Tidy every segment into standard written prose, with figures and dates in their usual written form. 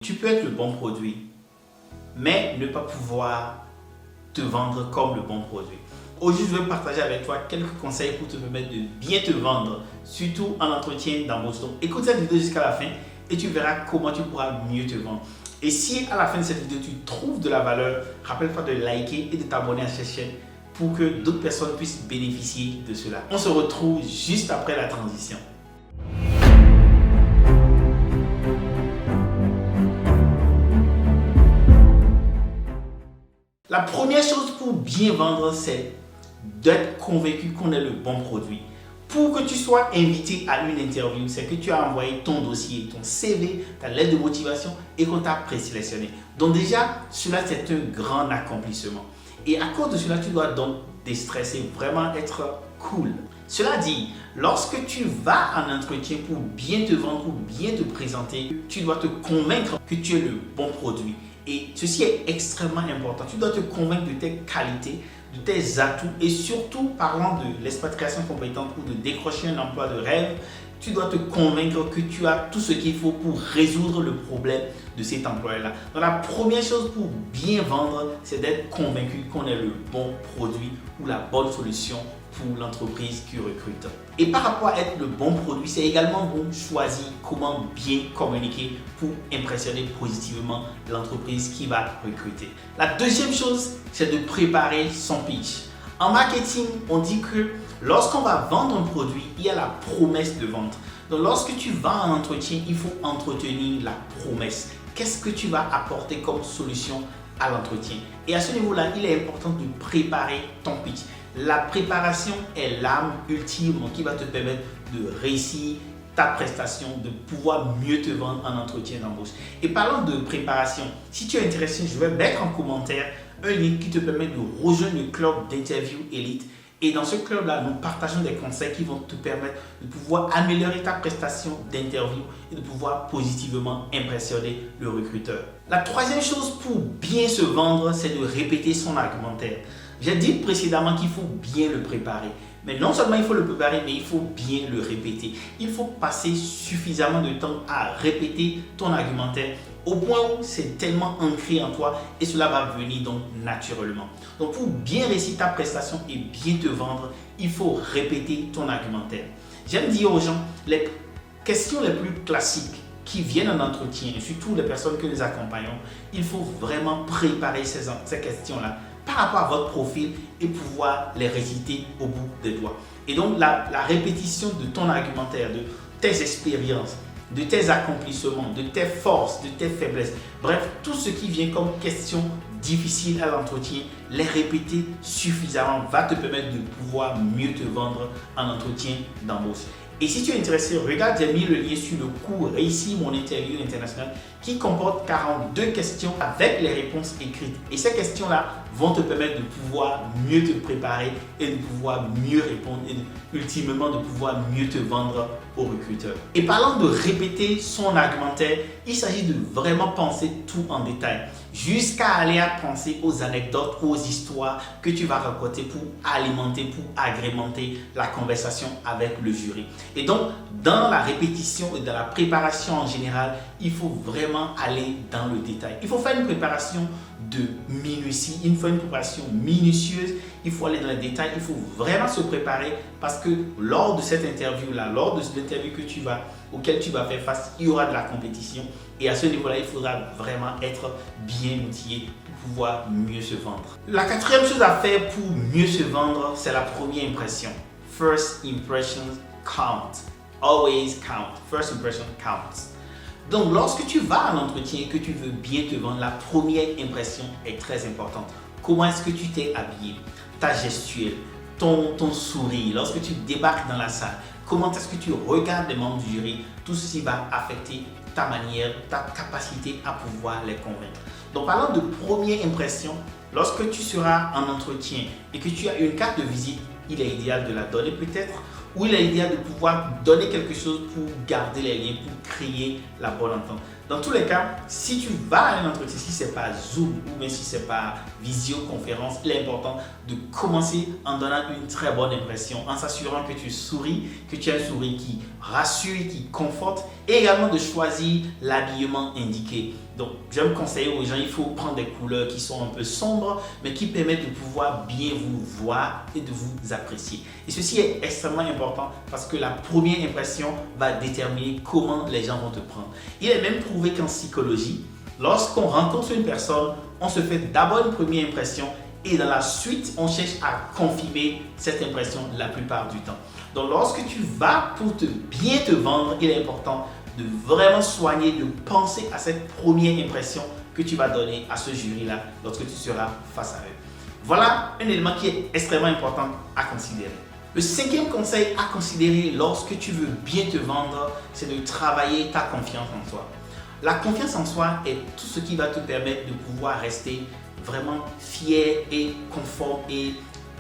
Tu peux être le bon produit, mais ne pas pouvoir te vendre comme le bon produit. Aujourd'hui, je veux partager avec toi quelques conseils pour te permettre de bien te vendre, surtout en entretien d'embauche. Donc, écoute cette vidéo jusqu'à la fin et tu verras comment tu pourras mieux te vendre. Et si à la fin de cette vidéo, tu trouves de la valeur, rappelle-toi de liker et de t'abonner à cette chaîne pour que d'autres personnes puissent bénéficier de cela. On se retrouve juste après la transition. La première chose pour bien vendre, c'est d'être convaincu qu'on est le bon produit. Pour que tu sois invité à une interview, c'est que tu as envoyé ton dossier, ton CV, ta lettre de motivation et qu'on t'a présélectionné. Donc déjà, cela c'est un grand accomplissement. Et à cause de cela, tu dois donc déstresser, vraiment être cool. Cela dit, lorsque tu vas en entretien pour bien te vendre, pour bien te présenter, tu dois te convaincre que tu es le bon produit. Et ceci est extrêmement important. Tu dois te convaincre de tes qualités, de tes atouts et surtout, parlant de l'expatriation compétente ou de décrocher un emploi de rêve, tu dois te convaincre que tu as tout ce qu'il faut pour résoudre le problème de cet employé-là. Donc la première chose pour bien vendre, c'est d'être convaincu qu'on est le bon produit ou la bonne solution pour l'entreprise qui recrute. Et par rapport à être le bon produit, c'est également bon de choisir comment bien communiquer pour impressionner positivement l'entreprise qui va recruter. La deuxième chose, c'est de préparer son pitch. En marketing, on dit que lorsqu'on va vendre un produit, il y a la promesse de vente. Donc lorsque tu vas en entretien, il faut entretenir la promesse. Qu'est-ce que tu vas apporter comme solution à l'entretien? Et à ce niveau-là, il est important de préparer ton pitch. La préparation est l'arme ultime qui va te permettre de réussir ta prestation, de pouvoir mieux te vendre en entretien d'embauche. Et parlant de préparation, si tu es intéressé, je vais mettre en commentaire un lien qui te permet de rejoindre le club d'interview élite. Et dans ce club-là, nous partageons des conseils qui vont te permettre de pouvoir améliorer ta prestation d'interview et de pouvoir positivement impressionner le recruteur. La troisième chose pour bien se vendre, c'est de répéter son argumentaire. J'ai dit précédemment qu'il faut bien le préparer. Mais non seulement il faut le préparer, mais il faut bien le répéter. Il faut passer suffisamment de temps à répéter ton argumentaire au point où c'est tellement ancré en toi et cela va venir donc naturellement. Donc pour bien réussir ta prestation et bien te vendre, il faut répéter ton argumentaire. J'aime dire aux gens, les questions les plus classiques qui viennent en entretien, et surtout les personnes que nous accompagnons, il faut vraiment préparer ces questions-là par rapport à votre profil et pouvoir les réciter au bout des doigts. Et donc la répétition de ton argumentaire, de tes expériences, de tes accomplissements, de tes forces, de tes faiblesses, bref, tout ce qui vient comme question difficile à l'entretien, les répéter suffisamment va te permettre de pouvoir mieux te vendre en entretien d'embauche. Et si tu es intéressé, regarde, j'ai mis le lien sur le cours Réussir mon interview international qui comporte 42 questions avec les réponses écrites. Et ces questions-là vont te permettre de pouvoir mieux te préparer et de pouvoir mieux répondre et ultimement de pouvoir mieux te vendre au recruteur. Et parlant de répéter son argumentaire, il s'agit de vraiment penser tout en détail jusqu'à aller à penser aux anecdotes, aux histoires que tu vas raconter pour alimenter, pour agrémenter la conversation avec le jury. Et donc, dans la répétition et dans la préparation en général, il faut vraiment aller dans le détail. Il faut faire une préparation de minutie, une préparation minutieuse. Il faut aller dans les détails, il faut vraiment se préparer parce que lors de cette interview-là, lors de l'interview auquel tu vas faire face, il y aura de la compétition. Et à ce niveau-là, il faudra vraiment être bien outillé pour pouvoir mieux se vendre. La quatrième chose à faire pour mieux se vendre, c'est la première impression. First impressions count. Always count. First impression counts. Donc, lorsque tu vas à l'entretien et que tu veux bien te vendre, la première impression est très importante. Comment est-ce que tu t'es habillé? Ta gestuelle, ton sourire, lorsque tu débarques dans la salle, comment est-ce que tu regardes les membres du jury? Tout ceci va affecter ta manière, ta capacité à pouvoir les convaincre. Donc, parlant de première impression, lorsque tu seras en entretien et que tu as une carte de visite, il est idéal de la donner peut-être, ou il est idéal de pouvoir donner quelque chose pour garder les liens, pour créer la bonne entente. Dans tous les cas, si tu vas à un entretien, si ce n'est pas Zoom ou même si ce n'est pas visioconférence, il est important de commencer en donnant une très bonne impression, en s'assurant que tu souris, que tu as un sourire qui rassure, qui conforte, et également de choisir l'habillement indiqué. Donc, j'aime conseiller aux gens, il faut prendre des couleurs qui sont un peu sombres, mais qui permettent de pouvoir bien vous voir et de vous apprécier. Et ceci est extrêmement important parce que la première impression va déterminer comment les gens vont te prendre. Il est même prouvé qu'en psychologie, lorsqu'on rencontre une personne, on se fait d'abord une première impression et dans la suite, on cherche à confirmer cette impression la plupart du temps. Donc, lorsque tu vas pour bien te vendre, il est important de vraiment soigner, de penser à cette première impression que tu vas donner à ce jury-là lorsque tu seras face à eux. Voilà un élément qui est extrêmement important à considérer. Le cinquième conseil à considérer lorsque tu veux bien te vendre, c'est de travailler ta confiance en toi. La confiance en soi est tout ce qui va te permettre de pouvoir rester vraiment fier et conforme et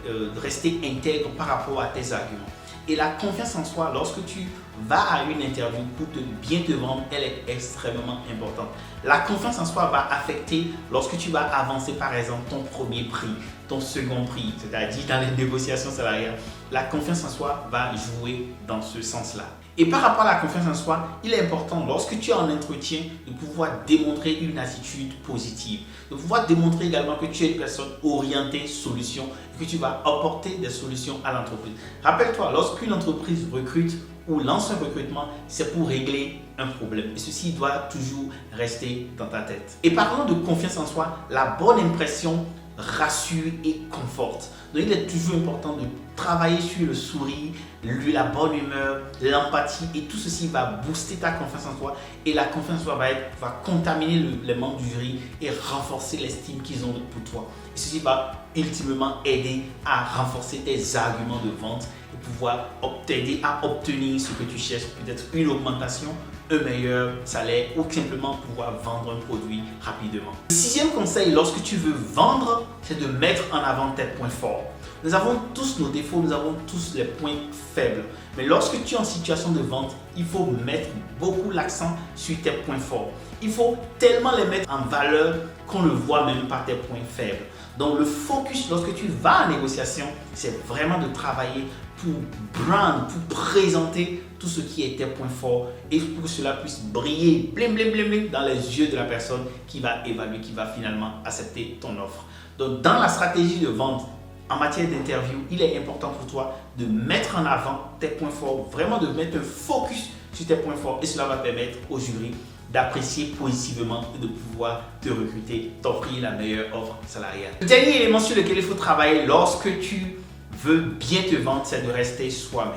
de rester intègre par rapport à tes arguments. Et la confiance en soi, lorsque tu vas à une interview pour bien te vendre, elle est extrêmement importante. La confiance en soi va affecter lorsque tu vas avancer par exemple ton premier prix, ton second prix, c'est-à-dire dans les négociations salariales. La confiance en soi va jouer dans ce sens-là. Et par rapport à la confiance en soi, il est important lorsque tu es en entretien de pouvoir démontrer une attitude positive, de pouvoir démontrer également que tu es une personne orientée solution et que tu vas apporter des solutions à l'entreprise. Rappelle-toi, lorsqu'une entreprise recrute ou lance un recrutement, c'est pour régler un problème. Et ceci doit toujours rester dans ta tête. Et parlant de confiance en soi, la bonne impression rassure et conforte. Donc il est toujours important de travailler sur le sourire, la bonne humeur, l'empathie et tout ceci va booster ta confiance en toi et la confiance en toi va contaminer les membres du jury et renforcer l'estime qu'ils ont pour toi. Et ceci va ultimement aider à renforcer tes arguments de vente et pouvoir t'aider à obtenir ce que tu cherches, peut-être une augmentation, un meilleur salaire ou simplement pouvoir vendre un produit rapidement. Le sixième conseil lorsque tu veux vendre, c'est de mettre en avant tes points forts. Nous avons tous nos défauts, nous avons tous les points faibles. Mais lorsque tu es en situation de vente, il faut mettre beaucoup l'accent sur tes points forts. Il faut tellement les mettre en valeur qu'on ne voit même pas tes points faibles. Donc le focus lorsque tu vas en négociation, c'est vraiment de travailler pour brand, pour présenter tout ce qui est tes points forts et pour que cela puisse briller blim, blim, blim, blim, dans les yeux de la personne qui va évaluer, qui va finalement accepter ton offre. Donc dans la stratégie de vente, en matière d'interview, il est important pour toi de mettre en avant tes points forts, vraiment de mettre un focus sur tes points forts et cela va permettre au jury d'apprécier positivement et de pouvoir te recruter, t'offrir la meilleure offre salariale. Le dernier élément sur lequel il faut travailler lorsque tu veux bien te vendre, c'est de rester soi-même.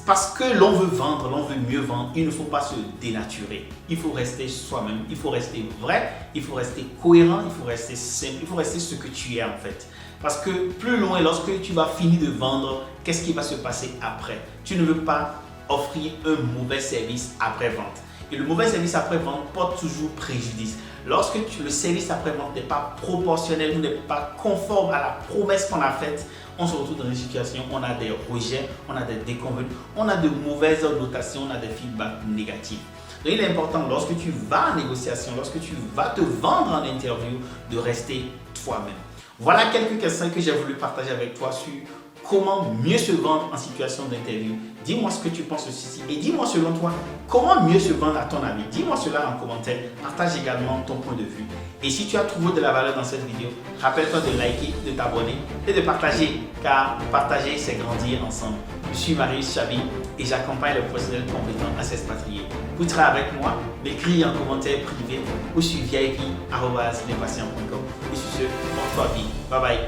Parce que l'on veut vendre, l'on veut mieux vendre, il ne faut pas se dénaturer. Il faut rester soi-même, il faut rester vrai, il faut rester cohérent, il faut rester simple, il faut rester ce que tu es en fait. Parce que plus loin, lorsque tu vas finir de vendre, qu'est-ce qui va se passer après? Tu ne veux pas offrir un mauvais service après-vente. Et le mauvais service après-vente porte toujours préjudice. Lorsque le service après-vente n'est pas proportionnel ou n'est pas conforme à la promesse qu'on a faite, on se retrouve dans une situation où on a des rejets, on a des déconvenues, on a de mauvaises notations, on a des feedbacks négatifs. Donc il est important lorsque tu vas en négociation, lorsque tu vas te vendre en interview, de rester toi-même. Voilà quelques questions que j'ai voulu partager avec toi sur comment mieux se vendre en situation d'interview. Dis-moi ce que tu penses de ceci et dis-moi selon toi comment mieux se vendre à ton avis. Dis-moi cela en commentaire, partage également ton point de vue. Et si tu as trouvé de la valeur dans cette vidéo, rappelle-toi de liker, de t'abonner et de partager car partager c'est grandir ensemble. Je suis Marius Chabi et j'accompagne les professionnels compétents à s'expatrier. Pour travailler avec moi, m'écris en commentaire privé ou sur vip@lespatient.com. Et sur ce, porte-toi bien. Bye bye.